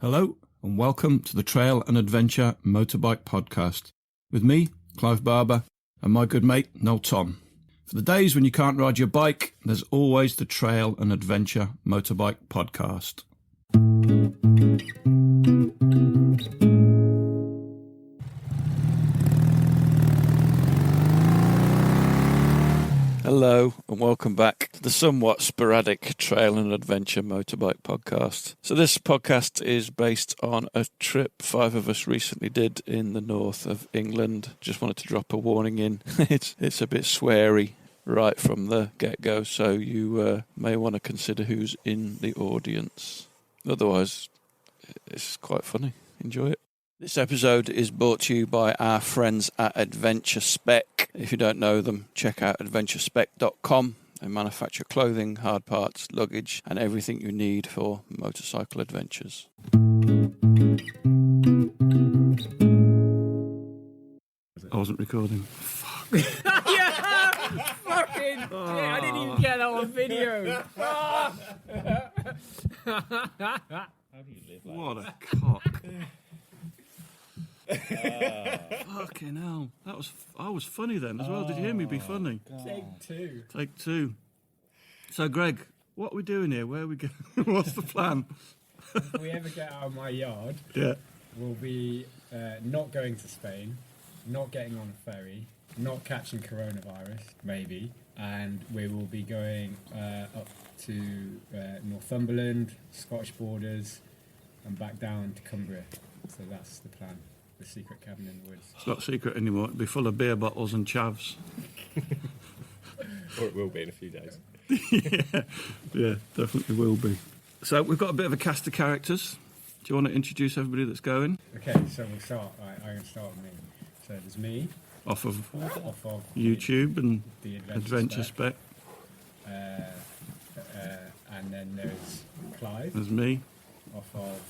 Hello and welcome to the Trail and Adventure Motorbike Podcast with me, Clive Barber, and my good mate, Noel Tom. For the days when you can't ride your bike, there's always the Trail and Adventure Motorbike Podcast. Hello and welcome back to the somewhat sporadic Trail and Adventure Motorbike Podcast. So this podcast is based on a trip 5 of us recently did in the north of England. Just wanted to drop a warning in. It's a bit sweary right from the get-go, so you may want to consider who's in the audience. Otherwise, it's quite funny. Enjoy it. This episode is brought to you by our friends at Adventure Spec. If you don't know them, check out adventurespec.com. They manufacture clothing, hard parts, luggage, and everything you need for motorcycle adventures. I wasn't recording. Fuck. Yeah! Fucking shit, I didn't even get that on video. How do you live like What a cock. Fucking hell. I was funny then as well. Did you hear me be funny? Take two. So, Greg, what are we doing here? Where are we going? What's the plan? If we ever get out of my yard, Yeah. we'll be not going to Spain, not getting on a ferry, not catching coronavirus, maybe, and we will be going up to Northumberland, Scottish borders, and back down to Cumbria. So that's the plan. The secret cabin in the woods. It's not secret anymore. It'll be full of beer bottles and chavs. Or it will be in a few days. Yeah, definitely will be. So we've got a bit of a cast of characters. Do you want to introduce everybody that's going? Okay, so we'll start. I'm going to start with me. So there's me, Off of off of YouTube and the Adventure Spec. and then there's Clive, There's me, off of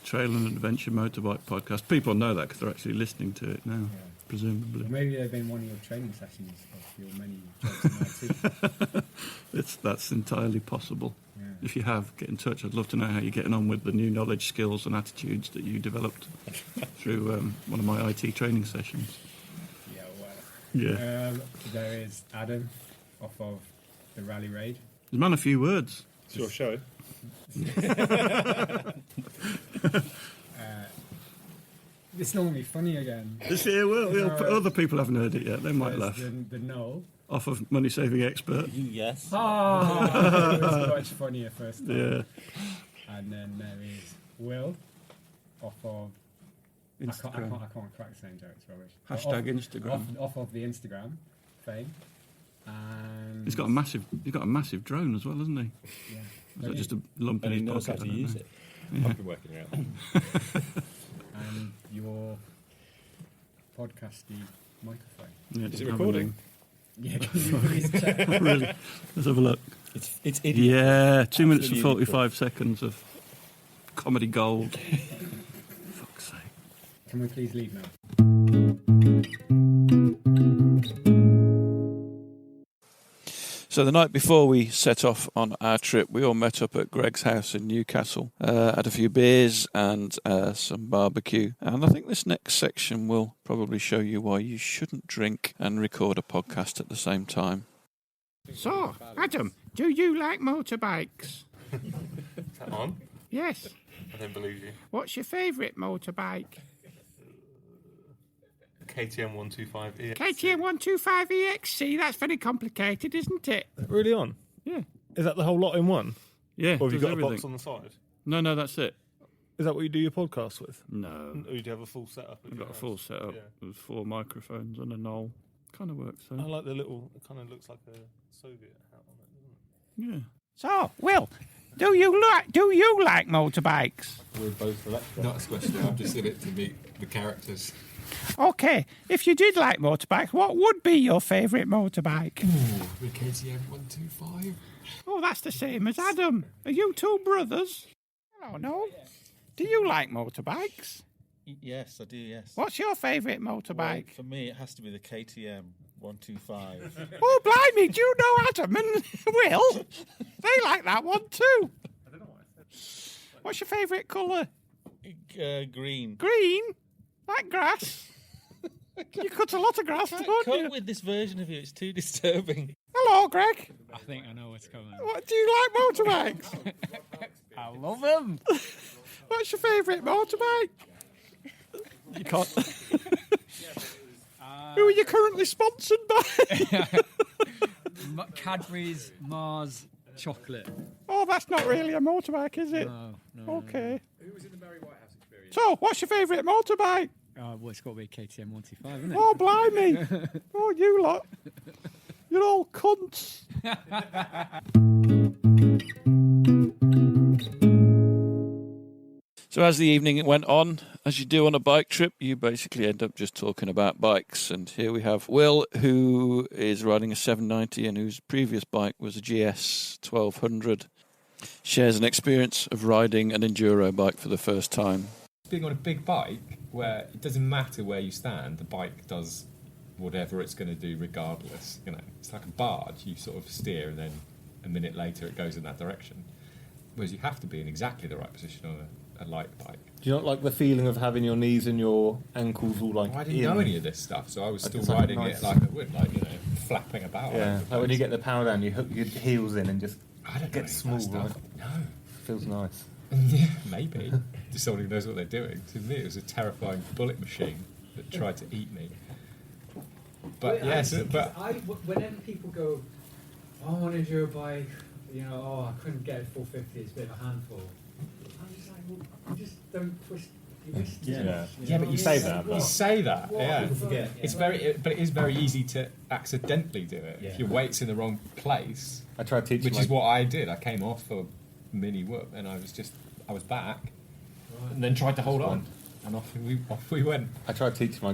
Trail and Adventure Motorbike Podcast. People know that because they're actually listening to it now, presumably. Or maybe they've been one of your training sessions of your many jobs in IT. That's entirely possible. Yeah. If you have, get in touch. I'd love to know how you're getting on with the new knowledge, skills and attitudes that you developed through one of my IT training sessions. Yeah, well. Yeah. There is Adam, off of the Rally Raid. There's man a few words. Sure, show it. It's not going to be funny again. This here will. Other people haven't heard it yet. They might laugh. The Noel. Off of Money Saving Expert. Yes. Oh, it was much funnier first time. Yeah. And then there is Will, off of Instagram. I can't crack the same jokes, rubbish. Hashtag Instagram. Off of the Instagram fame. And He's got a massive drone as well, hasn't he? yeah. Is that just a lump in And he his knows how pocket? to I don't use know. it. I've been working out. And your podcasty microphone. Yeah, Is it doesn't have a recording? name. Yeah, can you please check? Really? Let's have a look. It's idiot. Yeah, 2 minutes and Absolutely 45 seconds of comedy gold. Fuck's sake. Can we please leave now? So the night before we set off on our trip, we all met up at Greg's house in Newcastle, had a few beers and some barbecue. And I think this next section will probably show you why you shouldn't drink and record a podcast at the same time. So, Adam, do you like motorbikes? Is that on? Yes. I don't believe you. What's your favourite motorbike? KTM 125 EX. KTM 125 EXC. That's very complicated, isn't it? Really on? Yeah. Is that the whole lot in one? Yeah, Or have you does got everything. a box on the side? No, that's it. Is that what you do your podcast with? No. Or do you have a full setup? at I've your got a house? full setup Yeah. with 4 microphones and a knoll. Kind of works, I though. like the little, it kind of looks like a Soviet hat on it, doesn't it? Yeah. So, Will, do you like motorbikes? We're both electric. Not a question. I've just in it to meet the characters. Okay, if you did like motorbikes, what would be your favourite motorbike? The KTM 125. Oh, that's the same as Adam. Are you two brothers? Hello, Noel. Do you like motorbikes? Yes, I do, yes. What's your favourite motorbike? For me, it has to be the KTM 125. Oh, blimey, do you know Adam and Will? They like that one too. What's your favourite colour? Green. Green? Like grass? You cut a lot of grass, I can't don't cope you? with this version of you. It's too disturbing. Hello, Greg. I think I know what's coming. What, do you like motorbikes? I love them. What's your favourite motorbike? You can't. Who are you currently sponsored by? Cadbury's Mars chocolate. Oh, that's not really a motorbike, is it? No. Okay. Who was in the Barry Whitehouse experience? So, what's your favourite motorbike? Well, it's got to be KTM 125, isn't it? Oh, blimey. Oh, you lot. You're all cunts. So as the evening went on, as you do on a bike trip, you basically end up just talking about bikes. And here we have Will, who is riding a 790 and whose previous bike was a GS 1200. Shares an experience of riding an enduro bike for the first time. Being on a big bike where it doesn't matter where you stand, the bike does whatever it's going to do regardless. You know, it's like a barge. You sort of steer and then a minute later it goes in that direction. Whereas you have to be in exactly the right position on a light bike. Do you not like the feeling of having your knees and your ankles all like I didn't know any of this stuff, so I was still It's like riding nice- it like I would, like, you know, flapping about. Yeah, over the like when you place. get the power down, you hook your heels in and just I don't get know small, any of that right? stuff. No. Feels nice. Yeah, maybe. Just someone who knows what they're doing. To me, it was a terrifying bullet machine that tried to eat me. But yes, but whenever people go, oh, I want to enduro bike, you know, oh, I couldn't get it 450, it's a bit of a handful. I'm just like, well, you just don't twist your wrist. yeah, but you say that, You but- say that, yeah. People forget. It's but it is very easy to accidentally do it if your weight's in the wrong place, I tried teaching which my, is what I did. I came off for mini whoop and I was back, and then tried to hold on, and off we went. I tried teaching my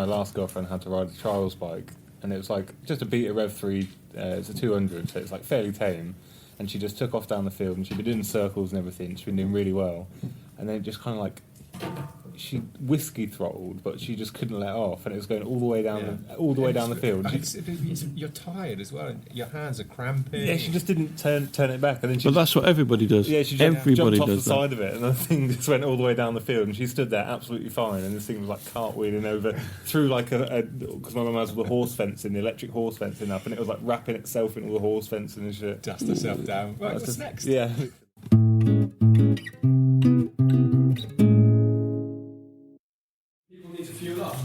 last girlfriend how to ride a trials bike, and it was like just a Beta Rev 3. It's a 200, so it's like fairly tame. And she just took off down the field, and she'd been doing circles and everything. She'd been doing really well, and then it just kind of like she whiskey throttled, but she just couldn't let off, and it was going all the way down the field. You're tired as well, and your hands are cramping. Yeah, she just didn't turn it back, and then she But that's what everybody does. Yeah, she jumped Everybody off the does that. side of it, and the thing just went all the way down the field, and she stood there absolutely fine, and this thing was like cartwheeling over through like because my mum has the horse fencing, the electric horse fencing up, and it was like wrapping itself in all the horse fencing and shit. Dust herself down. Right, what's next? Yeah. People need to fuel up.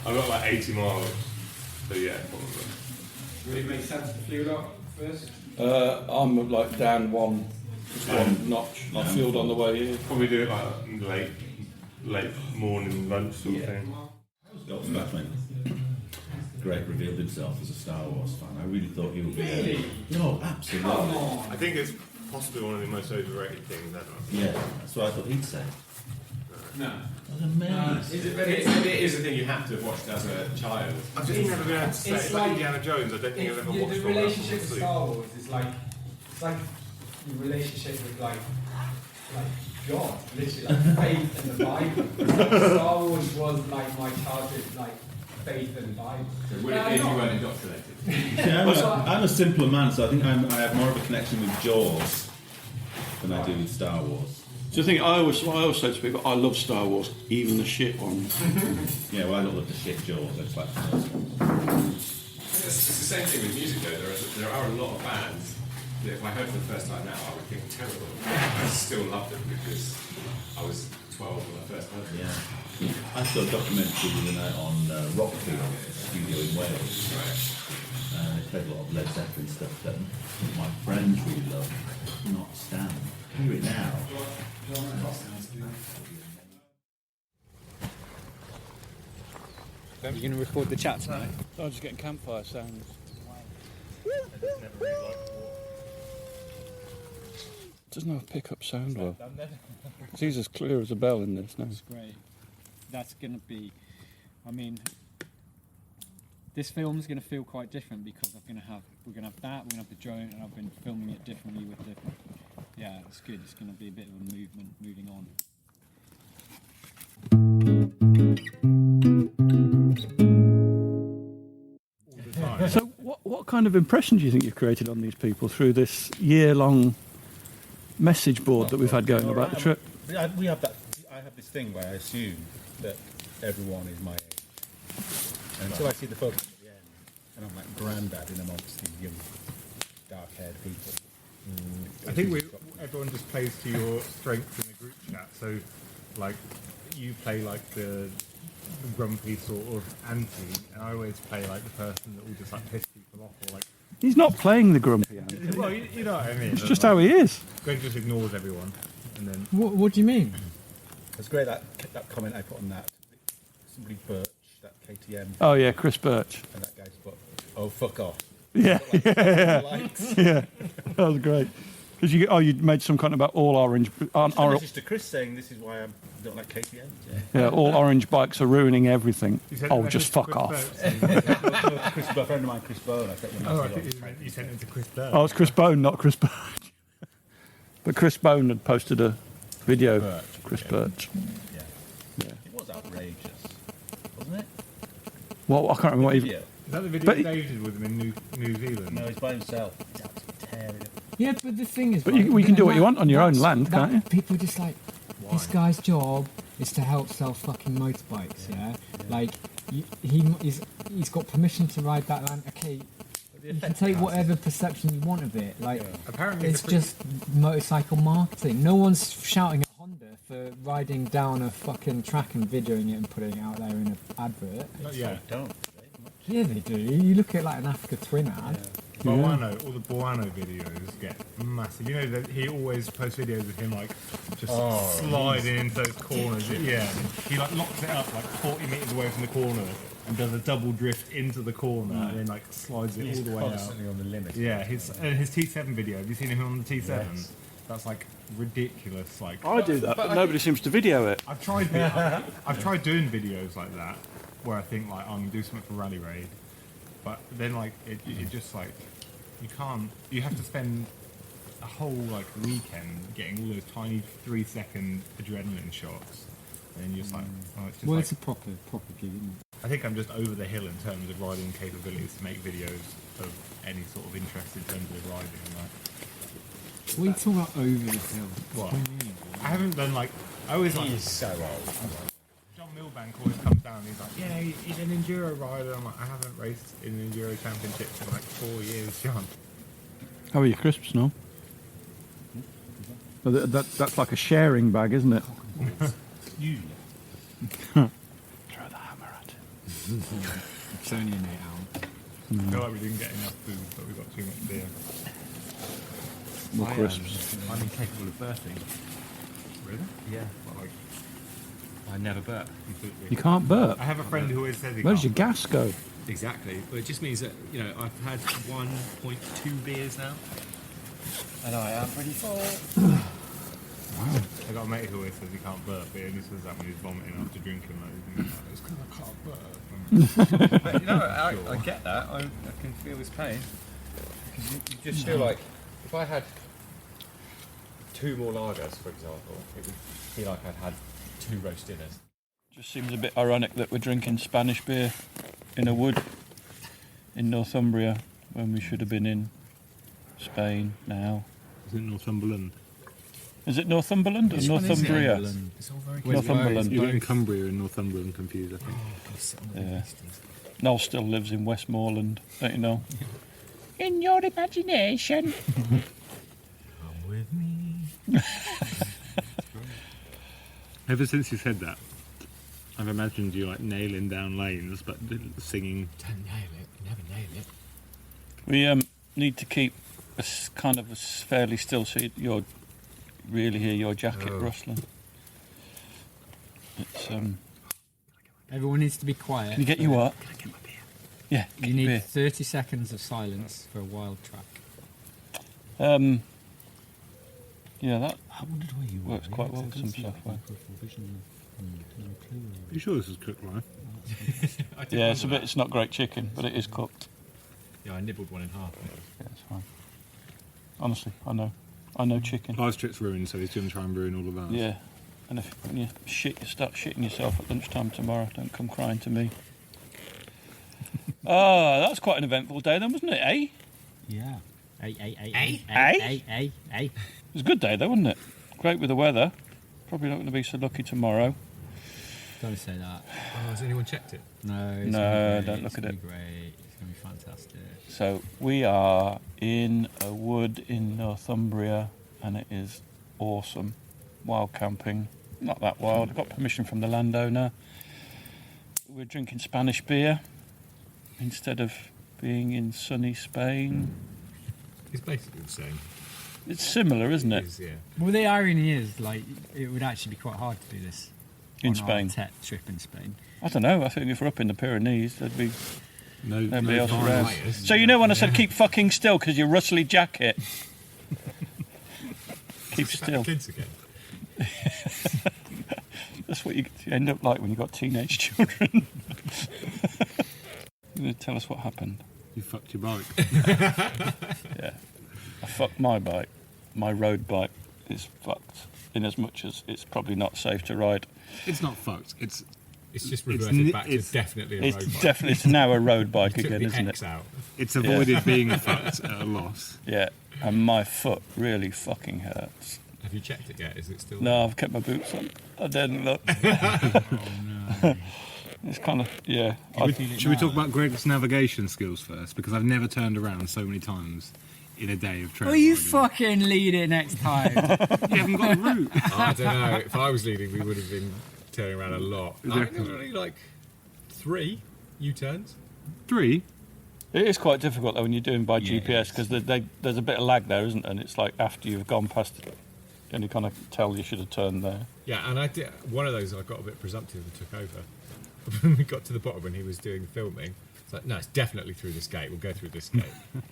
I've got like 80 miles, so yeah, probably. Would it make sense to fuel up first? I'm like down one notch. I fueled on the way here. Probably do it like late morning lunch sort of thing. Scott Spackman, Greg revealed himself as a Star Wars fan. I really thought he would be. Really? No, absolutely. I think it's possibly one of the most overrated things ever. Yeah, that's what I thought he'd say. No. I was amazed. It is a thing you have to have watched as a child. I've just never been able to say It's it's like like- Indiana Jones. I don't think I've ever watched the one relationship with of them. Star Wars is like your relationship with like God, literally like faith and the Bible. It's like Star Wars was like my childhood, like faith and Bible. So would it be if you weren't indoctrinated? Yeah, I'm a simpler man, so I think I have more of a connection with Jaws than I do with Star Wars. So the thing I always say to people, I love Star Wars, even the shit ones. Yeah, well, I don't love the shit Jaws. I just like the first one. It's the same thing with music though. There are a lot of bands that if I heard for the first time now, I would think terrible. I still love them because I was 12 when I first heard them. Yeah. I saw a documentary the other night on Rockfield studio in Wales. Right. They played a lot of Led Zeppelin stuff that my friends really love. Not Stan. Hear it now. You're going to record the chat tonight? I'm just getting campfire sounds. Doesn't have a pick-up sound well. It's as clear as a bell in this now. That's great. That's going to be, I mean, this film's going to feel quite different because we're going to have that, we're going to have the drone, and I've been filming it differently with the, yeah, it's good. It's going to be a bit of a movement moving on. So what kind of impression do you think you've created on these people through this year-long message board that we've had going about the trip. We have that. I have this thing where I assume that everyone is my age, and until I see the photos at the end, and I'm like granddad in amongst these young, dark-haired people. I think everyone just plays to your strengths in the group chat. So, like, you play like the grumpy sort of anti, and I always play like the person that will just like piss people off or like. He's not playing the grumpy anti. Well, you know what I mean. It's just how he is. Greg just ignores everyone, and then. What do you mean? It's great that comment I put on that. Somebody Birch, that KTM. Oh yeah, Chris Birch. And that guy's put, oh fuck off. Yeah, Like, yeah. That was great. Because you made some comment about all orange. Message to Chris saying this is why I don't like KTM. Yeah, all orange bikes are ruining everything. Oh, just fuck off. Chris, a friend of mine, Chris Bone. I think you sent it to Chris Bone. Oh, it's Chris Bone, not Chris Birch. But Chris Bone had posted a video. Chris Birch. Yeah. It was outrageous, wasn't it? Well, I can't remember what he. Is that the video Dave did with him in New Zealand? No, he's by himself. He's absolutely tearing it. Yeah, but the thing is... But we can do what you want on your own land, can't you? People just like... This guy's job is to help sell fucking motorbikes, yeah? Like, he's got permission to ride that land. Okay, you can take whatever perception you want of it. Like, apparently it's just motorcycle marketing. No one's shouting at Honda for riding down a fucking track and videoing it and putting it out there in an advert. Not yet. Don't. Yeah, they do. You look at like an Africa Twin ad. Boano, all the Boano videos get massive. You know that he always posts videos of him like just sliding into those corners. Yeah, he like locks it up like 40 metres away from the corner and does a double drift into the corner and then like slides it all the way out. Constantly on the limit. Yeah, his T7 video. Have you seen him on the T7? Yes. That's like ridiculous. Like I do that, but nobody seems to video it. I've tried doing videos like that where I think like I'm gonna do something for Rally Raid, but then like it just like you have to spend a whole like weekend getting all those tiny 3-second adrenaline shots, and then you're just like, oh, it's just well, like, it's a proper view, isn't it? I think I'm just over the hill in terms of riding capabilities to make videos of any sort of interest in terms of riding. Like, what are you talking about over the hill? what? I haven't done like I always like. He's so old. John Milbank always comes down and he's like, yeah, he's an enduro rider. I'm like, I haven't raced in an enduro championship for like 4 years, John. How are your crisps, no? Well, that's like a sharing bag, isn't it? You. Throw the hammer at him. It's only an 8 hour. I feel like we didn't get enough food, but we got too much beer. More crisps. I'm incapable of birthing. Really? Yeah. But like, I never burp. completely. You can't burp. I have a friend who always says he Where does your can't gas go? Exactly. But it just means that, you know, I've had 1.2 beers now. And I am pretty full. burp. I got a mate who always says he can't burp, but he only says that when he's vomiting after drinking. Like, it's because I can't burp. But, you know, I get that. I can feel his pain. Because you just feel like, if I had 2 more lagers, for example, it would feel like I'd had 2 roast dinners. Just seems a bit ironic that we're drinking Spanish beer in a wood in Northumbria when we should have been in Spain now. Is it Northumberland? Is it Northumberland or Northumbria? It's all very Northumberland. You're getting Cumbria and Northumberland confused, I think. Yeah. Noel still lives in Westmoreland, don't you know? In your imagination. Come with me. Ever since you said that, I've imagined you like nailing down lanes, but singing. Don't nail it. You never nail it. We need to keep a kind of a fairly still so you'll really hear your jacket rustling. It's Everyone needs to be quiet. Can you get you what? Can I get my beer? Yeah, get You your need beer. 30 seconds of silence for a wild track. Yeah, that I wondered where you were. works quite well with some software. Are you sure this is cooked live? Yeah, it's not great chicken, but it is cooked. Yeah, I nibbled one in half. Yeah, it's fine. Honestly, I know chicken. Live trip's ruined, so he's going to try and ruin all of ours. Yeah, and if when you start shitting yourself at lunchtime tomorrow, don't come crying to me. Oh, that's quite an eventful day then, wasn't it, eh? Yeah. Hey. Eh? It was a good day though, wasn't it? Great with the weather. Probably not going to be so lucky tomorrow. Don't say that. Oh, has anyone checked it? No, Don't look at it. It's going to be fantastic. So we are in a wood in Northumbria, and it is awesome. Wild camping. Not that wild. I got permission from the landowner. We're drinking Spanish beer instead of being in sunny Spain. It's basically the same. It's similar, isn't it? It is, yeah. Well, the irony is, like, it would actually be quite hard to do this In on Spain? our trip in Spain. I don't know. I think if we're up in the Pyrenees, there'd be nobody else foreign around. fighters. So you know when I said keep fucking still because your rustly jacket. Keep still. Kids again. That's what you end up like when you've got teenage children. You're going to tell us what happened? You fucked your bike. Yeah. I fucked my bike. My road bike is fucked in as much as it's probably not safe to ride. It's not fucked. It's just reverted back to definitely a road bike. It's now a road bike You took again, the isn't X it? out. It's avoided being fucked at a loss. Yeah. And my foot really fucking hurts. Have you checked it yet? Is it still? No, I've kept my boots on. I didn't look. It's kind of, yeah. Should we talk about Greg's navigation skills first? Because I've never turned around so many times in a day of trail. Will you riding. fucking lead it next time? You haven't got a route. I don't know. If I was leading, we would have been turning around a lot. I think there was only like 3 U-turns. 3? It is quite difficult though when you're doing by GPS because there's a bit of lag there, isn't there? And it's like after you've gone past it, and you kind of tell you should have turned there. Yeah, and I did one of those. I got a bit presumptive and took over. When we got to the bottom when he was doing filming, it's like, no, it's definitely through this gate. We'll go through this gate.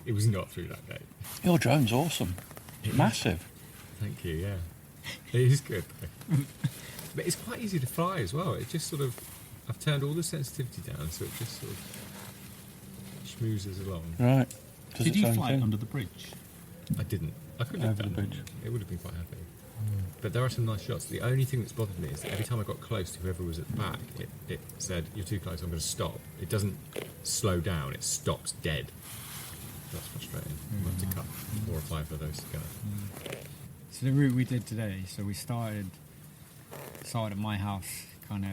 It was not through that gate. Your drone's awesome. Massive. Thank you. Yeah, it is good. But it's quite easy to fly as well. It just sort of, I've turned all the sensitivity down, so it just sort of schmoozes along. Right. Does Did its you own fly thing. under the bridge? I didn't. I couldn't have Over the done. bridge. It would have been quite happy. But there are some nice shots. The only thing that's bothered me is that every time I got close to whoever was at the back, it said, "You're too close, I'm going to stop." It doesn't slow down, it stops dead. That's frustrating. I'll have to cut 4 or 5 of those together. So the route we did today, so we started at my house, kind of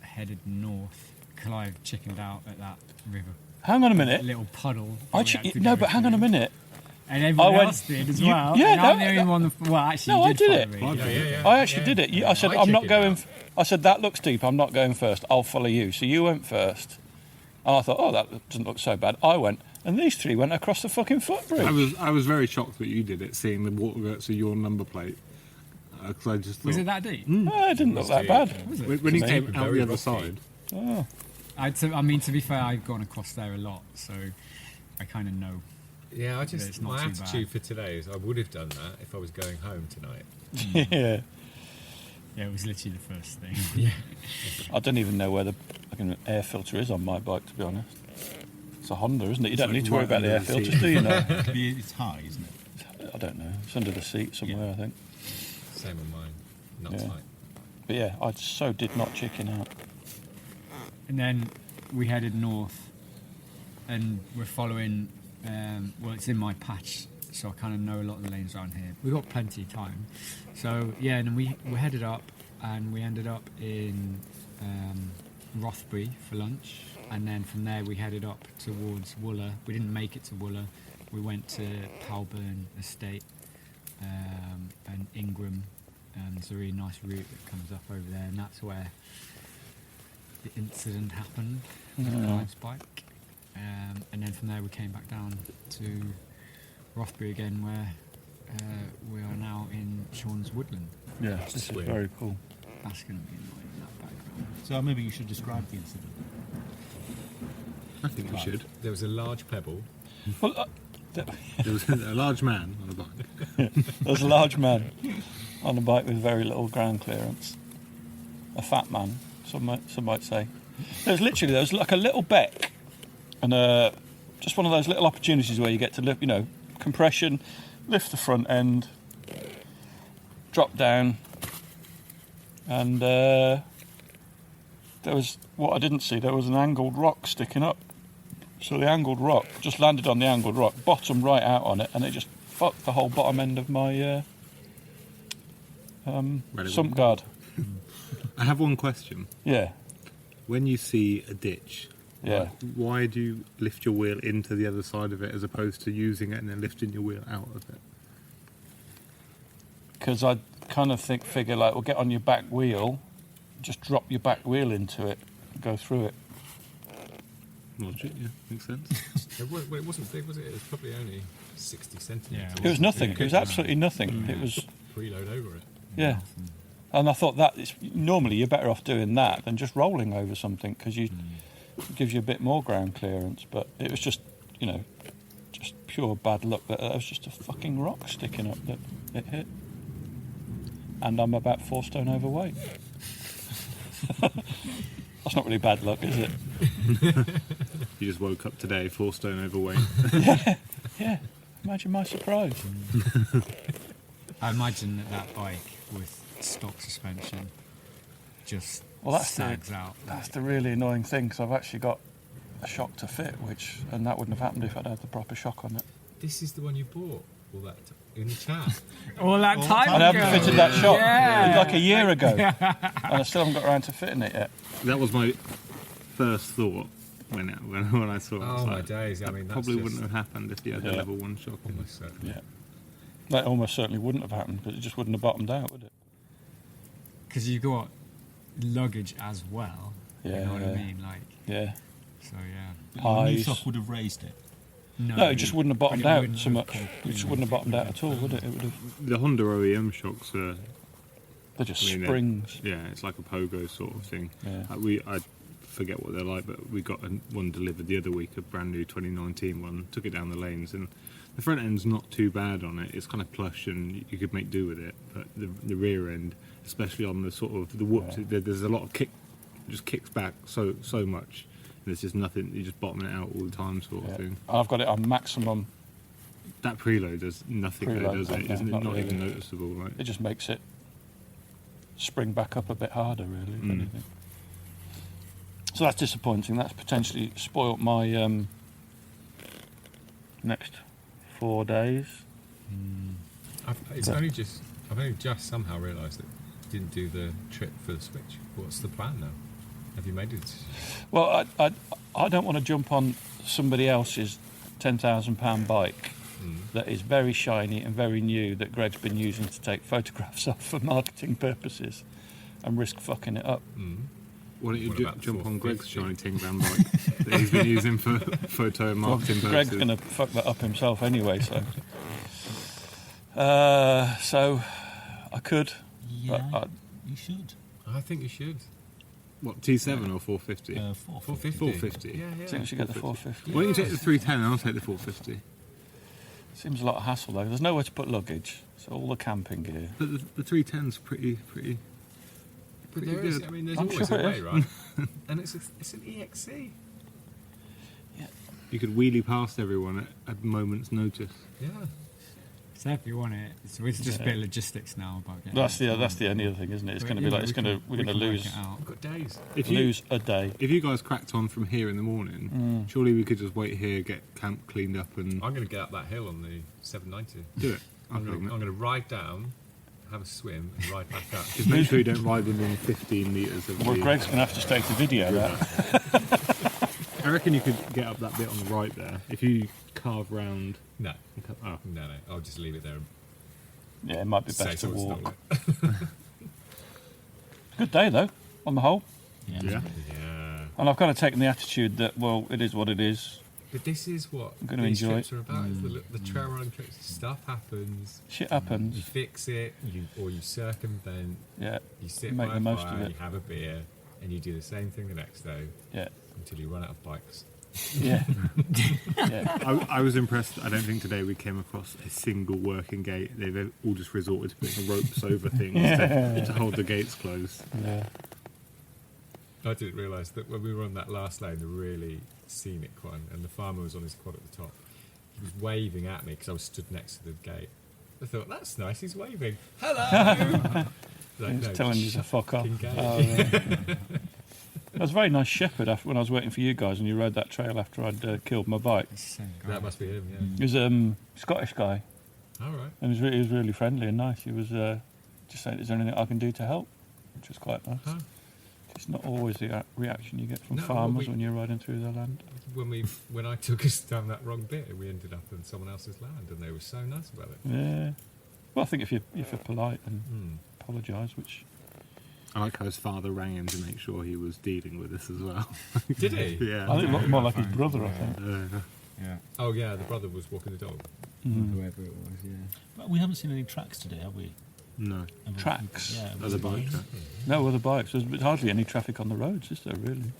headed north. Clive chickened out at that river. Hang on a minute. Little puddle. But hang on a minute. And everyone I went- else did as you- well. yeah, and I'm no, the only one. Well, actually, No, you I did follow it. me. I actually did it. I said, I I'm not chickened going. out. I said, that looks deep. I'm not going first. I'll follow you. So you went first. And I thought, oh, that doesn't look so bad. I went, and these 3 went across the fucking footbridge. I was very shocked that you did it, seeing the waterworks of your number plate. Because I just thought, Was it that deep? Oh, it didn't look that bad. when he To me, came out very the other rocky. side. Oh. I mean, to be fair, I've gone across there a lot, so I kind of know. Yeah, it's not my too attitude bad. for today is I would have done that if I was going home tonight. Yeah. Yeah, it was literally the first thing. Yeah. I don't even know where the fucking air filter is on my bike, to be honest. It's a Honda, isn't it? You don't like need to worry right about the air under the filters, seat. do you know? It's high, isn't it? I don't know. It's under the seat somewhere, I think. Same on mine. Not Yeah. tight. But yeah, I so did not chicken out. And then we headed north, and we're following. Well, it's in my patch, so I kind of know a lot of the lanes around here. We've got plenty of time, so yeah. And then we headed up, and we ended up in Rothbury for lunch, and then from there we headed up towards Wooler. We didn't make it to Wooler. We went to Palburn Estate and Ingram. There's a really nice route that comes up over there, and that's where the incident happened with Clive's bike. And then from there we came back down to Rothbury again, where we are now in Sean's Woodland. Yeah, this is very cool. That's going to be annoying in that background. So maybe you should describe the incident. I think we should. There was a large pebble. Well, There was a large man on a bike. there's a large man on a bike with very little ground clearance. A fat man, some might say. There was like a little beck, and just one of those little opportunities where you get to lift, compression, lift the front end, drop down, and there was what I didn't see. There was an angled rock sticking up. So the angled rock just landed on the angled rock, bottom right out on it, and it just fucked the whole bottom end of my sump guard. I have one question. Yeah. When you see a ditch, Yeah. why do you lift your wheel into the other side of it as opposed to using it and then lifting your wheel out of it? Because I kind of figure like, well, get on your back wheel, just drop your back wheel into it, and go through it. Logic, yeah, makes sense. It wasn't big, was it? It was probably only 60 centimetres. It was nothing. It was absolutely nothing. It was preload over it. Yeah. And I thought that is normally you're better off doing that than just rolling over something because it gives you a bit more ground clearance. But it was just, just pure bad luck that there was just a fucking rock sticking up that it hit. And I'm about 4 stone overweight. That's not really bad luck, is it? You just woke up today 4 stone overweight. Yeah. Imagine my surprise. I imagine that bike with stock suspension just sags out. That's the really annoying thing because I've actually got a shock to fit, and that wouldn't have happened if I'd had the proper shock on it. This is the one you bought all that in the chat. All that time I ago. haven't fitted that shock like a year ago, Yeah. and I still haven't got around to fitting it yet. That was my first thought when I saw it. Oh my days! I mean, that's probably just wouldn't have happened if you had the level 1 shock. Almost certainly. Yeah. That almost certainly wouldn't have happened because it just wouldn't have bottomed out, would it? Because you got luggage as well. Yeah. You know what I mean? Like. Yeah. So yeah. Your new Highs. shock would have raised it. No, it just wouldn't have bottomed But it out wouldn't so have much. pulled It just wouldn't have bottomed out at all, would it? It would have. The Honda OEM shocks are. They're just I mean, springs. Yeah, it's like a pogo sort of thing. Yeah. I forget what they're like, but we got one delivered the other week, a brand new 2019 one. Took it down the lanes, and the front end's not too bad on it. It's kind of plush, and you could make do with it. But the rear end, especially on the sort of the whoops, there's a lot of kick, just kicks back so much. There's just nothing. You just bottom it out all the time, sort of thing. I've got it on maximum. That preload does nothing, there, does it? no, Isn't it not really. even noticeable? Right? It just makes it spring back up a bit harder, really. If anything. So that's disappointing. That's potentially spoilt my next 4 days. I've only just somehow realised that you didn't do the trip for the Switch. What's the plan now? Have you made it? Well, I don't want to jump on somebody else's £10,000 bike that is very shiny and very new that Greg's been using to take photographs of for marketing purposes and risk fucking it up. Why don't you What about jump on 450? Greg's shiny Ting-Van bike that he's been using for photo and marketing Greg's purposes? going to fuck that up himself anyway, so. So I could. Yeah, you should. I think you should. What, T7 or 450? 450. 450. Yeah, I think we should get the 450. Why don't you take the 310 and I'll take the 450? Seems a lot of hassle though. There's nowhere to put luggage, so all the camping gear. But the 310's pretty There is, good. I mean, there's I'm always sure a it way, is. right? And it's an EXC. You could wheelie past everyone at a moment's notice. Yeah. So if you want it, it's just a bit of logistics now about getting. That's the only other thing, isn't it? It's But, going to you be know, like we're we going to can work lose it out. We've got days. lose a day. If you guys cracked on from here in the morning, surely we could just wait here, get camp cleaned up, and I'm going to get up that hill on the 790. do it. I'm going to ride down, have a swim, and ride back up. Just make sure you don't ride within 15 metres of Well, the... Greg's going to have to stay to video that. I reckon you could get up that bit on the right there. If you carve round... No. Oh. No, I'll just leave it there. Yeah, it might be Say best to someone walk. stole it. Good day though, on the whole. Yeah. Yeah. And I've kind of taken the attitude that, well, it is what it is. But this is what I'm gonna these enjoy trips it. are about. Is the trail running trips. Stuff happens. Shit You happens. fix it, or you circumvent. Yeah. You sit Make by the a most fire, of it. you have a beer, and you do the same thing the next day Yeah. until you run out of bikes. Yeah. Yeah. I was impressed. I don't think today we came across a single working gate. They've all just resorted to putting ropes over things to hold the gates closed. Yeah. I didn't realise that when we were on that last lane, the really scenic one, and the farmer was on his quad at the top, he was waving at me because I was stood next to the gate. I thought, that's nice, he's waving. Hello! He's telling you to fuck off. fucking gate. Oh, yeah. It was a very nice shepherd when I was waiting for you guys and you rode that trail after I'd killed my bike. That must be him, yeah. He was a Scottish guy. All right. And he was really friendly and nice. He was just saying, "Is there anything I can do to help?" Which was quite nice. Huh. It's not always the reaction you get from No, farmers when you're riding through their land. When I took us down that wrong bit, we ended up on someone else's land, and they were so nice about it. Yeah. Well, I think if you're polite and apologise, which I like how his father rang him to make sure he was dealing with this as well. Did he? Yeah. I think more like his brother. I think. Yeah. Oh yeah, the brother was walking the dog. Whoever it was, yeah. But we haven't seen any tracks today, have we? No. Tracks? Yeah. Other bike tracks. No other bikes. There's hardly any traffic on the roads, is there, really?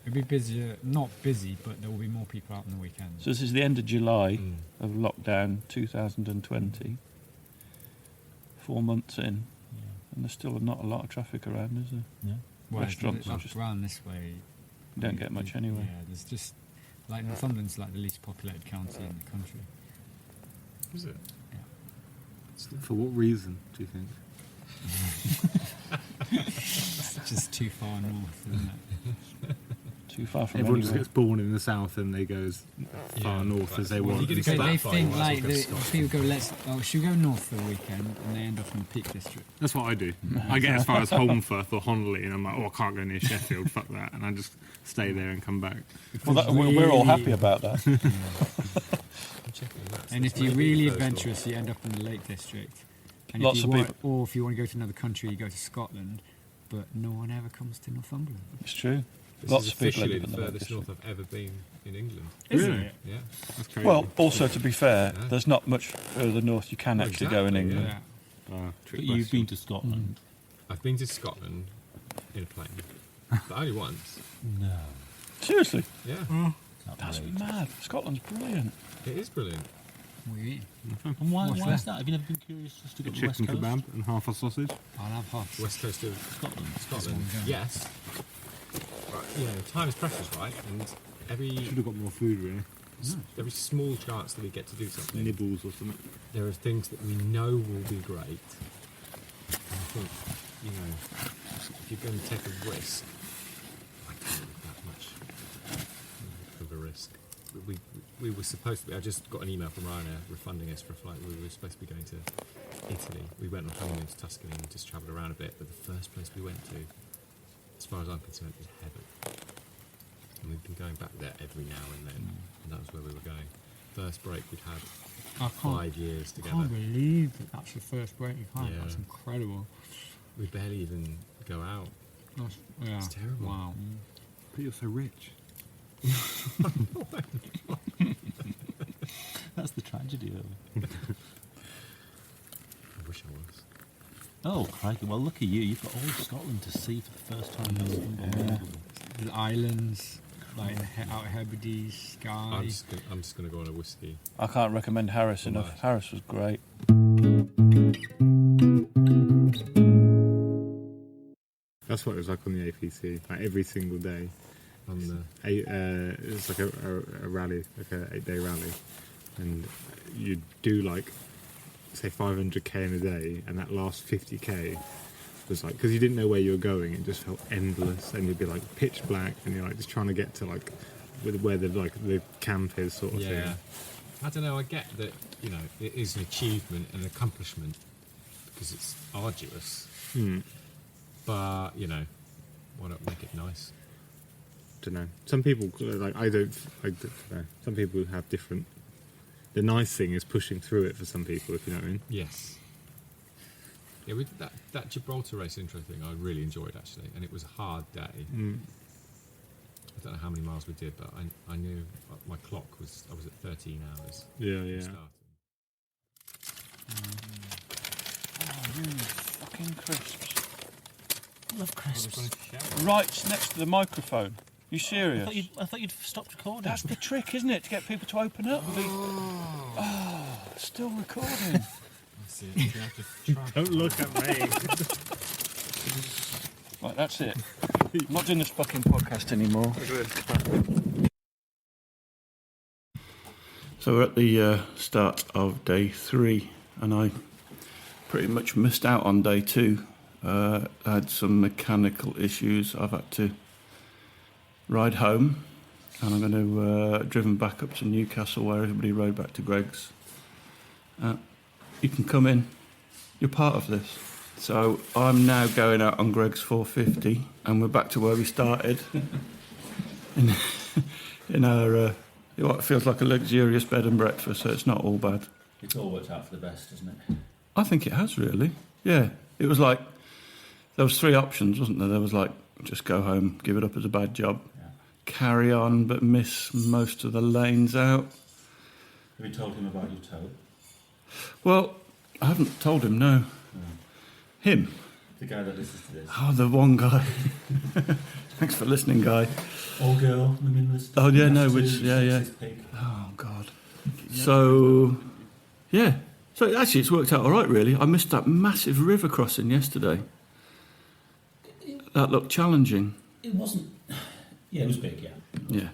It'll be busier, not busy, but there will be more people out on the weekends. So this is the end of July of lockdown 2020. 4 months in, and there's still not a lot of traffic around, is there? Yeah. Well, Restaurants up just around this way. you don't get much anyway. Yeah, there's just like Northumberland's like the least populated county in the country. Is it? For what reason, do you think? It's just too far north, isn't it? Too far from Everyone just anywhere. gets born in the south and they go as far north as they want. you're and gonna stuff. go They that far, think you might as like well go to people go, should we go north for the weekend? And they end up in the Peak District. That's what I do. I get as far as Holmfirth or Honley and I'm like, I can't go near Sheffield, fuck that. And I just stay there and come back. Well, we're all happy about that. And if you're really adventurous, you end up in the Lake District. And Lots if you of want, people. or if you want to go to another country, you go to Scotland. But no one ever comes to Northumberland. It's true. This Lots is of people officially end up the in the Lake furthest District. north I've ever been in England. Isn't Really? it? Yeah. That's crazy. Well, also to be fair, Yeah. there's not much further north you can Well, actually go in exactly, England. Yeah. Trick But you've question. been to Scotland. I've been to Scotland in a plane, but only once. No. Seriously, Yeah, that's mad. Scotland's brilliant. it is brilliant. Oui. And why What's is that? that? Have you never been curious just to A go to the West chicken Coast? kebab and half a sausage. I'll have half. West coast of Scotland. Scotland. Yes. Right. You know, time is precious, right? And Should have got more food, really. every small chance that we get to do something, Nibbles or something. there are things that we know will be great. And I think, you know, if you're going to take a risk, I don't think that much of a risk. We were supposed to be, I just got an email from Ryanair refunding us for a flight. We were supposed to be going to Italy. We went on honeymoon to Tuscany and just travelled around a bit, but the first place we went to, as far as I'm concerned, is heaven. And we've been going back there every now and then, and that was where we were going. First break we'd had I 5 years I together. can't believe that that's the first break you've had. Yeah. That's incredible. We barely even go out. Yeah. It's terrible. Wow. But you're so rich. That's the tragedy, though. I wish I was. Oh, crikey. Well, look at you. You've got all of Scotland to see for the first time. That's unbelievable. The islands, like out Hebrides, Skye. I'm just gonna go on a whiskey. I can't recommend Harris enough. Nice. Harris was great. That's what it was like on the APC. Like every single day. On the It's like a rally, like a 8-day rally, and you do like say 500k in a day, and that last 50k was like, because you didn't know where you were going, it just felt endless, and you'd be like pitch black, and you're like just trying to get to like where the camp is, sort of thing. I don't know. I get that, you know, it is an achievement, an accomplishment, because it's arduous. But you know, why not make it nice? Don't know. Some people like I don't know. Some people have different. The nice thing is pushing through it for some people, if you know what I mean. Yes. Yeah, with that Gibraltar race intro thing, I really enjoyed actually, and it was a hard day. I don't know how many miles we did, but I knew my clock was. I was at 13 hours. Yeah. Starting. Oh, you fucking crisps. I love crisps. Right next to the microphone. You serious? I thought you'd stopped recording. That's the trick, isn't it? To get people to open up. Still recording. Don't look at me. Right, that's it. I'm not doing this fucking podcast anymore. So we're at the start of day 3, and I pretty much missed out on day 2. I had some mechanical issues. I've had to ride home, and I'm going to driven back up to Newcastle, where everybody rode back to Greg's. you can come in. You're part of this. So I'm now going out on Greg's 450, and we're back to where we started. in our what feels like a luxurious bed and breakfast, so it's not all bad. It's all worked out for the best, doesn't it? I think it has, really. Yeah. It was like, there was 3 options, wasn't there? There was like, just go home, give it up as a bad job, carry on, but miss most of the lanes out. Have you told him about your toe? Well, I haven't told him, no. Him? The guy that listens to this. Oh, the one guy. Thanks for listening, guy. Or girl, I mean, list. Oh, yeah, no, which, yeah. Oh, God. So, yeah. So, actually, it's worked out all right, really. I missed that massive river crossing yesterday. That looked challenging. It wasn't... Yeah, it was big, yeah. Yeah.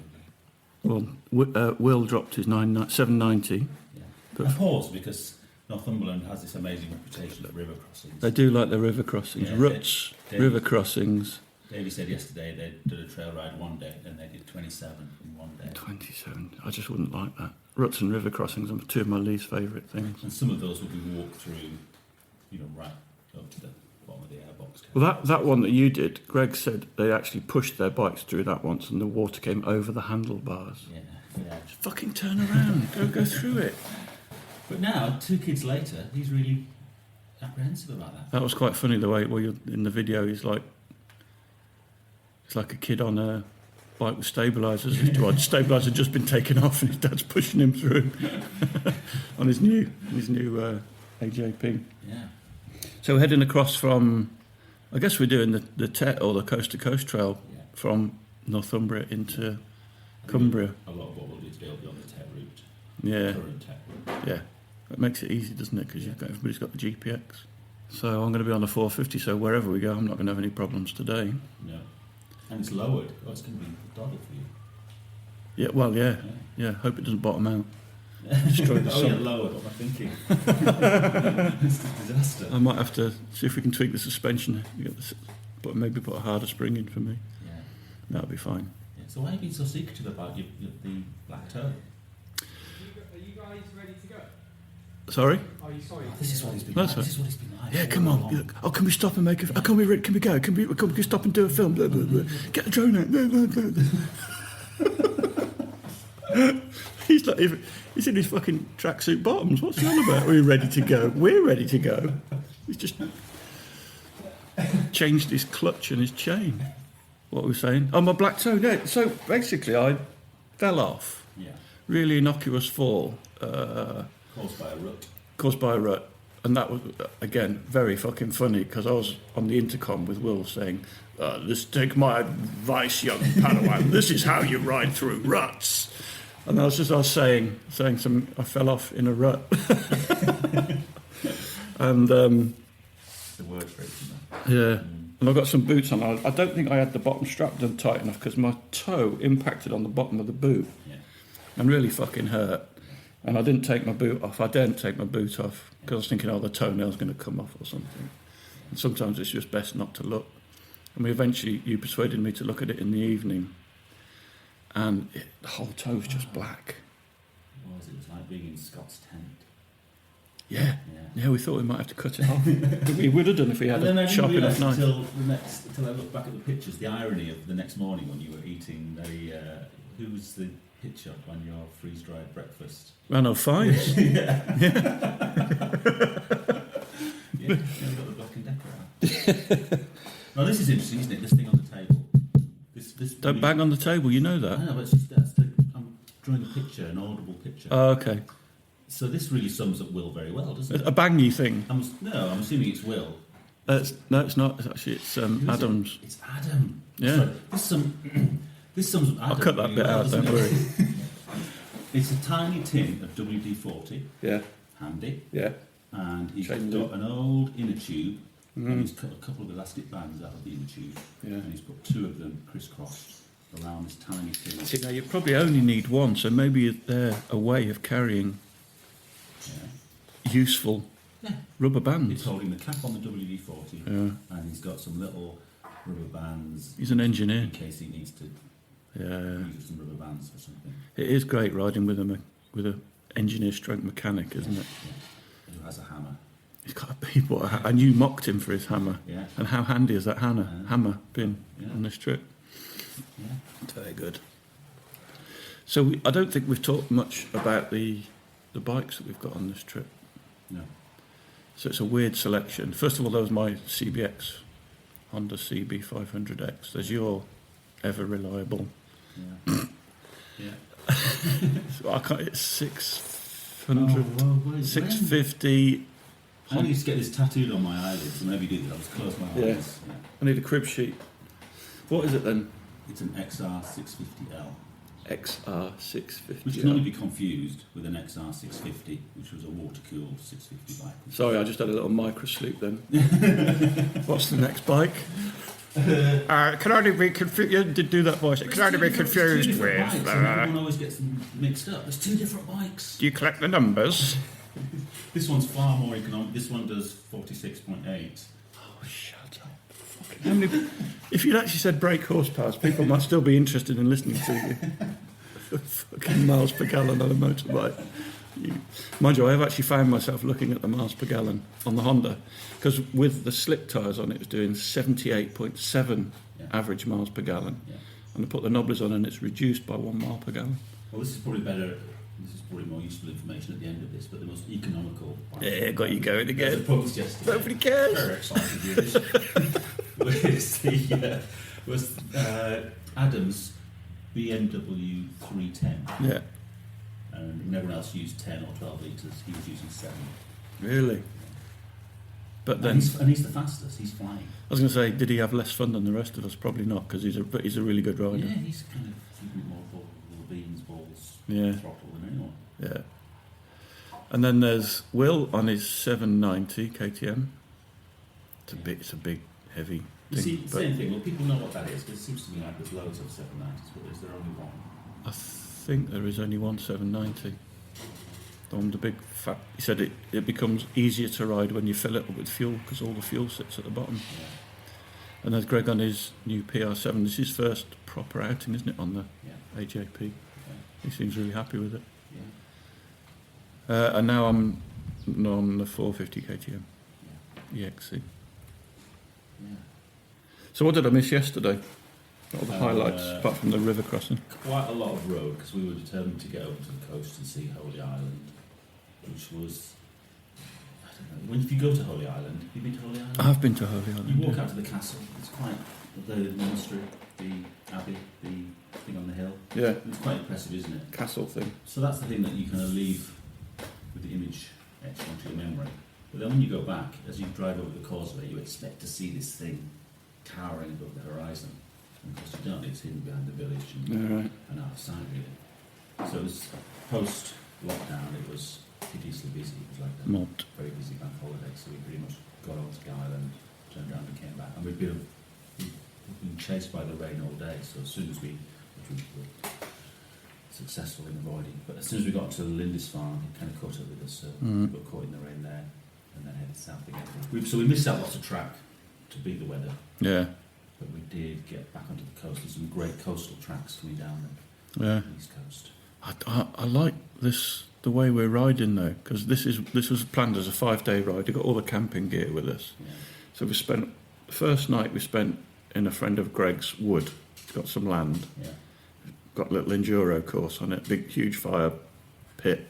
Well, Will dropped his 790. Yeah. But I paused because Northumberland has this amazing reputation of river crossings. They do like their river crossings. Yeah, Ruts, river crossings. Davey said yesterday they did a trail ride one day and they did 27 in one day. 27. I just wouldn't like that. Ruts and river crossings are 2 of my least favourite things. And some of those will be walked through, right up to the bottom of the airbox. Well, that one that you did, Greg said they actually pushed their bikes through that once and the water came over the handlebars. Yeah. Just fucking turn around. go through it. But now, 2 kids later, he's really apprehensive about that. That was quite funny, the way, in the video, it's like a kid on a bike with stabilisers. The stabiliser had just been taken off and his dad's pushing him through on his new AJP. Yeah. So we're heading across from, I guess we're doing the TET or the Coast to Coast Trail from Northumbria into Cumbria. A lot of what we'll do today will be on the TET route. Yeah. Current TET route. Yeah. That makes it easy, doesn't it? Because everybody's got the GPX. So I'm going to be on the 450, so wherever we go, I'm not going to have any problems today. No. And it's lowered. Oh, it's going to be doddle for you. Yeah, well, yeah. Hope it doesn't bottom out. Destroy the sun. Lowered. What am I thinking? It's a disaster. I might have to see if we can tweak the suspension, but maybe put a harder spring in for me. Yeah. That'll be fine. Yeah. So why have you been so secretive about the black toe? Are you guys ready to go? Sorry? Oh, you sorry. This is what he's been like. This is what he's been like. Yeah, come on. Oh, can we stop and make a... Oh, can we go? Can we stop and do a film? Blah, blah, blah. Get the drone out. Blah, blah, blah. He's in his fucking tracksuit bottoms. What's he on about? We're ready to go. We're ready to go. He's just changed his clutch and his chain. What were we saying? Oh, my black toe. Yeah. So basically, I fell off. Yeah. Really innocuous fall. Caused by a rut. Caused by a rut. And that was, again, very fucking funny because I was on the intercom with Will saying, take my advice, young Padawan. This is how you ride through ruts. And I was saying I fell off in a rut. And the word for it, isn't it? Yeah. And I've got some boots on. I don't think I had the bottom strap done tight enough because my toe impacted on the bottom of the boot and really fucking hurt. And I didn't take my boot off. I daren't take my boot off because I was thinking, the toenail's going to come off or something. And sometimes it's just best not to look. And you persuaded me to look at it in the evening. And the whole toe was just black. It was like being in Scott's tent. Yeah, we thought we might have to cut it off. We would have done if we had a sharp enough knife. Until I looked back at the pictures, the irony of the next morning when you were eating who was the picture on your freeze-dried breakfast? Ran on fives. Yeah, you got the Black and Decker out. Now this is interesting, isn't it? This thing on the table. Don't bang on the table, you know that. I know, but I'm drawing a picture, an audible picture. Oh, okay. So this really sums up Will very well, doesn't it? A bangy thing. I'm assuming it's Will. No, it's not. It's Adam's. It's Adam. Yeah. Sorry, this sums up Adam. I'll cut that really bit out, don't worry. It's a tiny tin of WD-40. Yeah. Handy. Yeah. And he's got an old inner tube. And he's cut a couple of elastic bands out of the inner tube. Yeah. And he's put 2 of them crisscrossed around this tiny tin. See, now you probably only need one, so maybe they're a way of carrying useful rubber bands. He's holding the cap on the WD-40, and he's got some little rubber bands. He's an engineer. In case he needs to use some rubber bands for something. It is great riding with a engineer stroke mechanic, isn't it? Yeah. Who has a hammer. He's got a people, and you mocked him for his hammer. Yeah. And how handy has that hammer been on this trip? Yeah. It's very good. So I don't think we've talked much about the bikes that we've got on this trip. No. So it's a weird selection. First of all, there was my CBX, Honda CB500X. There's your ever reliable. Yeah. Yeah. So I can't. It's 600, wait, 650. I need to get this tattooed on my eyelids, so maybe do that. I'll just close my eyes. Yeah. I need a crib sheet. What is it then? It's an XR650L. XR650. Which can only be confused with an XR650, which was a water-cooled 650 bike. Sorry, I just had a little micro sleep then. What's the next bike? Can only be confused. You did do that voice. It can only be confused with. Everyone always gets them mixed up. There's 2 different bikes. Do you collect the numbers? This one's far more economic. This one does 46.8. Oh, shut up. How many, if you'd actually said brake horsepower, people might still be interested in listening to you. Fucking miles per gallon on a motorbike. Mind you, I have actually found myself looking at the miles per gallon on the Honda, because with the slick tyres on it was doing 78.7 average miles per gallon. Yeah. And I put the knobblers on and it's reduced by 1 mile per gallon. Well, this is probably better. This is probably more useful information at the end of this, but the most economical bike. Yeah, got you going again. I proposed yesterday. Nobody cares. Very excited was Adam's BMW 310. Yeah. And everyone else used 10 or 12 litres. He was using 7. Really? But then, and he's the fastest. He's flying. I was going to say, did he have less fun than the rest of us? Probably not, because he's a really good rider. Yeah, he's kind of keeping more beans, balls, throttle than anyone. Yeah. And then there's Will on his 790 KTM. It's a big, heavy You thing. see, same thing. Well, people know what that is, because it seems to me like there's loads of 790s, but is there only one? I think there is only one 790. The big fat. He said it becomes easier to ride when you fill it up with fuel, because all the fuel sits at the bottom. Yeah. And there's Greg on his new PR7. This is his first proper outing, isn't it, on the AJP? Yeah. He seems really happy with it. Yeah. And now I'm on the 450 KTM EXC. Yeah. So what did I miss yesterday? What were the highlights, apart from the river crossing? Quite a lot of road, because we were determined to go to the coast and see Holy Island, which was, I don't know, if you go to Holy Island, have you been to Holy Island? I've been to Holy Island. You walk out to the castle, it's quite, the monastery, the abbey, the thing on the hill. Yeah. It's quite impressive, isn't it? Castle thing. So that's the thing that you kind of leave with the image etched onto your memory. But then when you go back, as you drive over the causeway, you expect to see this thing towering above the horizon. And of course you don't, it's hidden behind the village and out of sight really. So it was post-lockdown, it was hideously busy. It was like a Mobbed. very busy bank holiday, so we pretty much got onto the island, turned around and came back. And we've been chased by the rain all day, so as soon as we were successful in avoiding, but as soon as we got to Lindisfarne, it kind of caught up with us, so we got caught in the rain there, and then headed south again. So we missed out lots of track to beat the weather. Yeah. But we did get back onto the coast. There's some great coastal tracks coming down Yeah. the east coast. I like the way we're riding though, because this was planned as a 5-day ride. We got all the camping gear with us. Yeah. So we spent the first night we spent in a friend of Greg's wood. He's got some land. Yeah. Got a little enduro course on it. Big, huge fire pit,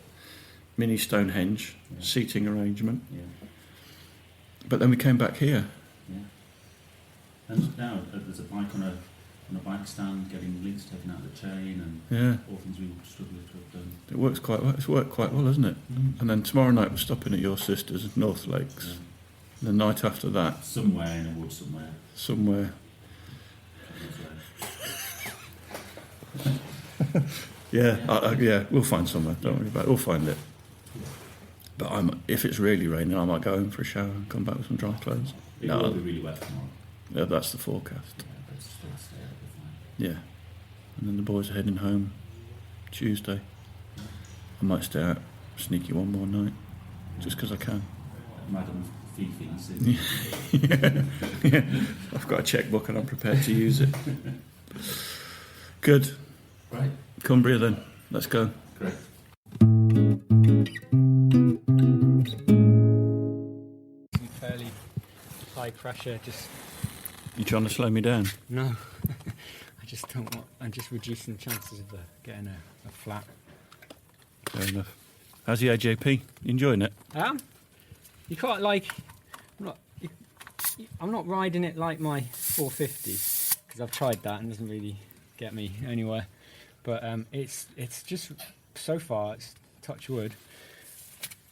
mini Stonehenge, seating arrangement. Yeah. But then we came back here. Yeah. And now there's a bike on a bike stand, getting links taken out of the chain, and all things we struggled to have done. It works quite well. It's worked quite well, hasn't it? And then tomorrow night we're stopping at your sister's, North Lakes. Yeah. And the night after that, somewhere in a wood somewhere. Yeah, we'll find somewhere. Don't worry about it. We'll find it. But if it's really raining, I might go home for a shower and come back with some dry clothes. It will be really wet tomorrow. Yeah, that's the forecast. Yeah, but it's still stay out, it'll be fine. Yeah. And then the boys are heading home Tuesday. I might stay out sneaky one more night, just because I can. Madam Fifi, you see. Yeah. I've got a checkbook and I'm prepared to use it. Good. Right. Cumbria then. Let's go. Great. pressure. Just You trying to slow me down? no. I just don't want. I'm just reducing the chances of getting a flat. Fair enough. How's the AJP? You enjoying it? You can't like. I'm not riding it like my 450 because I've tried that and it doesn't really get me anywhere. But it's just so far. It's touch wood.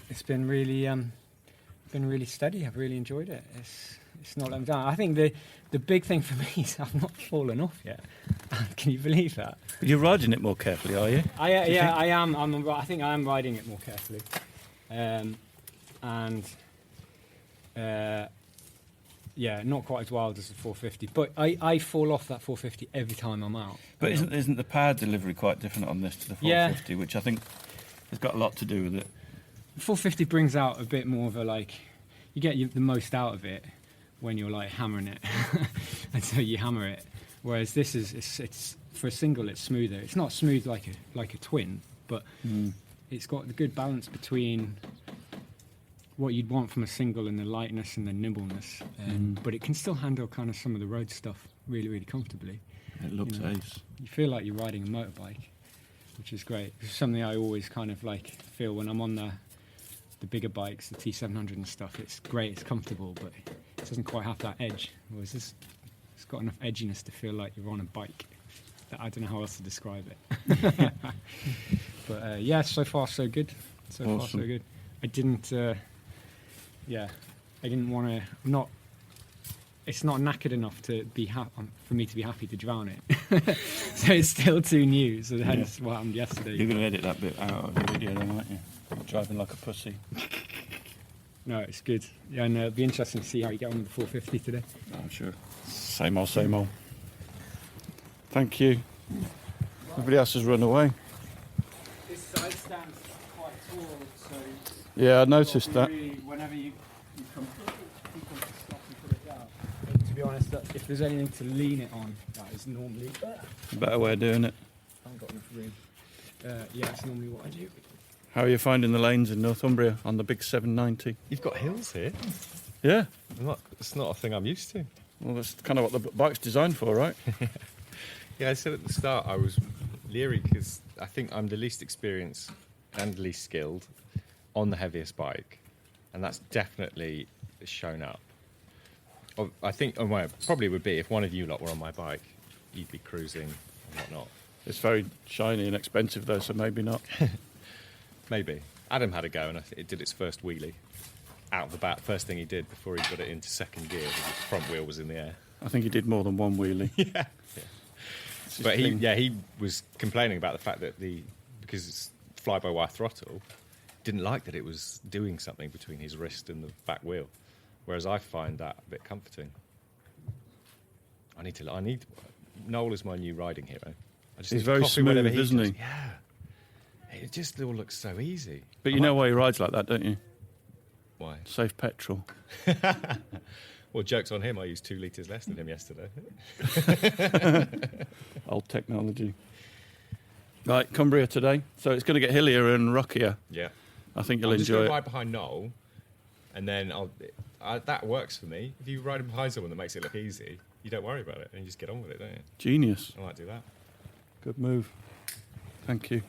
It's been really steady. I've really enjoyed it. It's not let me down. I think the big thing for me is I've not fallen off yet. Can you believe that? You're riding it more carefully, are you? I am. I think I am riding it more carefully, not quite as wild as the 450. But I fall off that 450 every time I'm out. But isn't the power delivery quite different on this to the 450, which I think has got a lot to do with it? The 450 brings out a bit more of a you get the most out of it when you're like hammering it, and so you hammer it. Whereas this it's for a single, it's smoother. It's not smooth like a twin, but it's got the good balance between what you'd want from a single and the lightness and the nimbleness. But it can still handle kind of some of the road stuff really, really comfortably. It looks ace. You feel like you're riding a motorbike, which is great. It's something I always kind of feel when I'm on the bigger bikes, the T700 and stuff. It's great, it's comfortable, but it doesn't quite have that edge. Whereas this, it's got enough edginess to feel like you're on a bike. That I don't know how else to describe it. But so far so good. So far so good. I didn't. I didn't want to. It's not knackered enough to be for me to be happy to drown it. So it's still too new. So hence what happened yesterday. You're going to edit that bit out of the video, then, aren't you? Driving like a pussy. No, it's good. Yeah, and it'll be interesting to see how you get on with the 450 today. I'm sure. Same old, same old. Thank you. Everybody else has run away. This side stand's quite tall, so yeah, I noticed that. Whenever you come to stop and put it down. To be honest, if there's anything to lean it on, that is normally A better way of doing it. I haven't got enough room. That's normally what I do. How are you finding the lanes in Northumbria on the big 790? You've got hills here. Yeah. It's not a thing I'm used to. Well, that's kind of what the bike's designed for, right? Yeah, I said at the start I was leery because I think I'm the least experienced and least skilled on the heaviest bike, and that's definitely shown up. I think probably would be if one of you lot were on my bike, you'd be cruising and whatnot. It's very shiny and expensive though, so maybe not. Maybe. Adam had a go and it did its first wheelie out of the bat. First thing he did before he got it into second gear, his front wheel was in the air. I think he did more than one wheelie. Yeah. But he was complaining about the fact that because it's fly-by-wire throttle, didn't like that it was doing something between his wrist and the back wheel. Whereas I find that a bit comforting. I need Noel is my new riding hero. He's very smooth, isn't he? Yeah. It just all looks so easy. But you know why he rides like that, don't you? Why? Save petrol. Well, joke's on him. I used 2 litres less than him yesterday. Old technology. Right, Cumbria today. So it's going to get hillier and rockier. Yeah. I think you'll I'm just enjoy going it. to ride behind Noel, and then that works for me. If you ride behind someone that makes it look easy, you don't worry about it, and you just get on with it, don't you? Genius. I might do that. Good move. Thank you.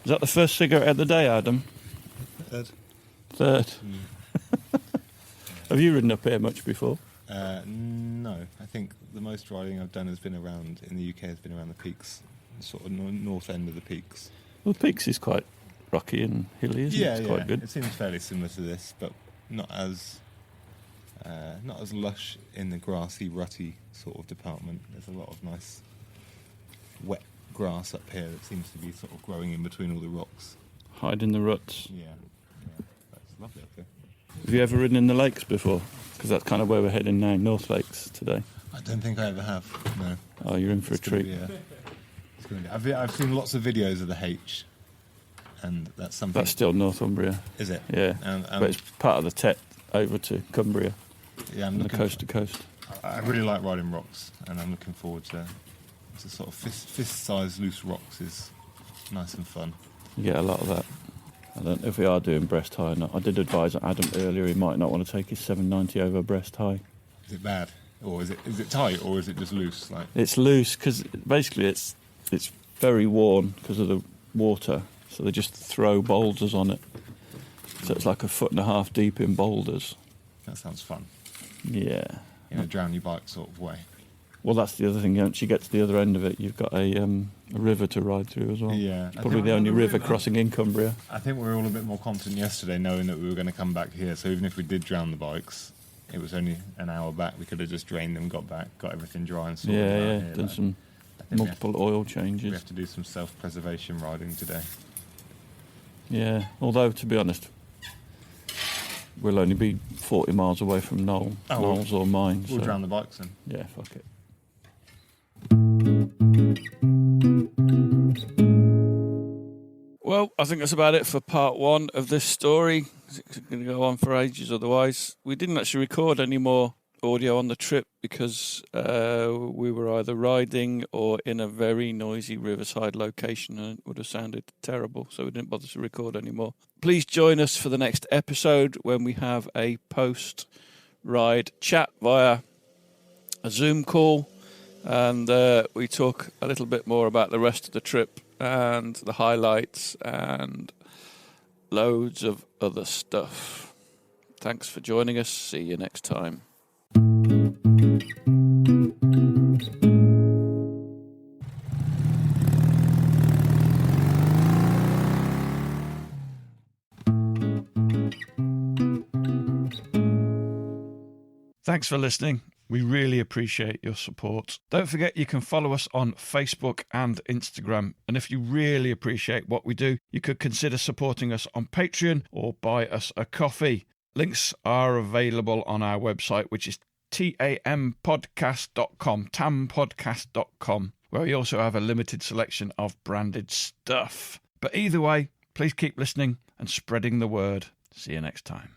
Is that the first cigarette of the day, Adam? Third. Have you ridden up here much before? No. I think the most riding I've done has been around, in the UK, has been around the peaks, sort of north end of the peaks. Well, the peaks is quite rocky and hilly, isn't it? It's quite good. It seems fairly similar to this, but not as lush in the grassy, rutty sort of department. There's a lot of nice wet grass up here that seems to be sort of growing in between all the rocks. Hide in the ruts. Yeah. That's lovely up here. Have you ever ridden in the lakes before? Because that's kind of where we're heading now, North Lakes today. I don't think I ever have, no. Oh, you're in for a treat. I've seen lots of videos of the H, and that's something... That's still Northumbria. Is it? Yeah, but it's part of the Tet over to Cumbria. Yeah, I'm looking coast to coast. I really like riding rocks, and I'm looking forward to sort of fist-sized loose rocks is nice and fun. You get a lot of that. I don't know if we are doing breast high or not. I did advise Adam earlier he might not want to take his 790 over breast high. Is it bad? Or is it tight, or is it just loose? Like It's loose because basically it's very worn because of the water, so they just throw boulders on it. So it's like 1.5 foot deep in boulders. that sounds fun. Yeah. In a drown your bike sort of way. Well, that's the other thing. Once you get to the other end of it, you've got a river to ride through as well. Yeah. Probably the only river crossing in Cumbria. I think we were all a bit more confident yesterday knowing that we were going to come back here. So even if we did drown the bikes, it was only an hour back. We could have just drained them, got back, got everything dry and sorted out here. Done some I think multiple oil we changes. have to do some self-preservation riding today. Yeah, although, to be honest, we'll only be 40 miles away from Noel's or mine. We'll so drown the bikes then. Yeah, fuck it. Well, I think that's about it for part 1 of this story. It's going to go on for ages otherwise. We didn't actually record any more audio on the trip because we were either riding or in a very noisy riverside location and it would have sounded terrible, so we didn't bother to record anymore. Please join us for the next episode when we have a post-ride chat via a Zoom call, and we talk a little bit more about the rest of the trip and the highlights and loads of other stuff. Thanks for joining us. See you next time. Thanks for listening. We really appreciate your support. Don't forget you can follow us on Facebook and Instagram. And if you really appreciate what we do, you could consider supporting us on Patreon or buy us a coffee. Links are available on our website, which is tampodcast.com, tampodcast.com, where we also have a limited selection of branded stuff. But either way, please keep listening and spreading the word. See you next time.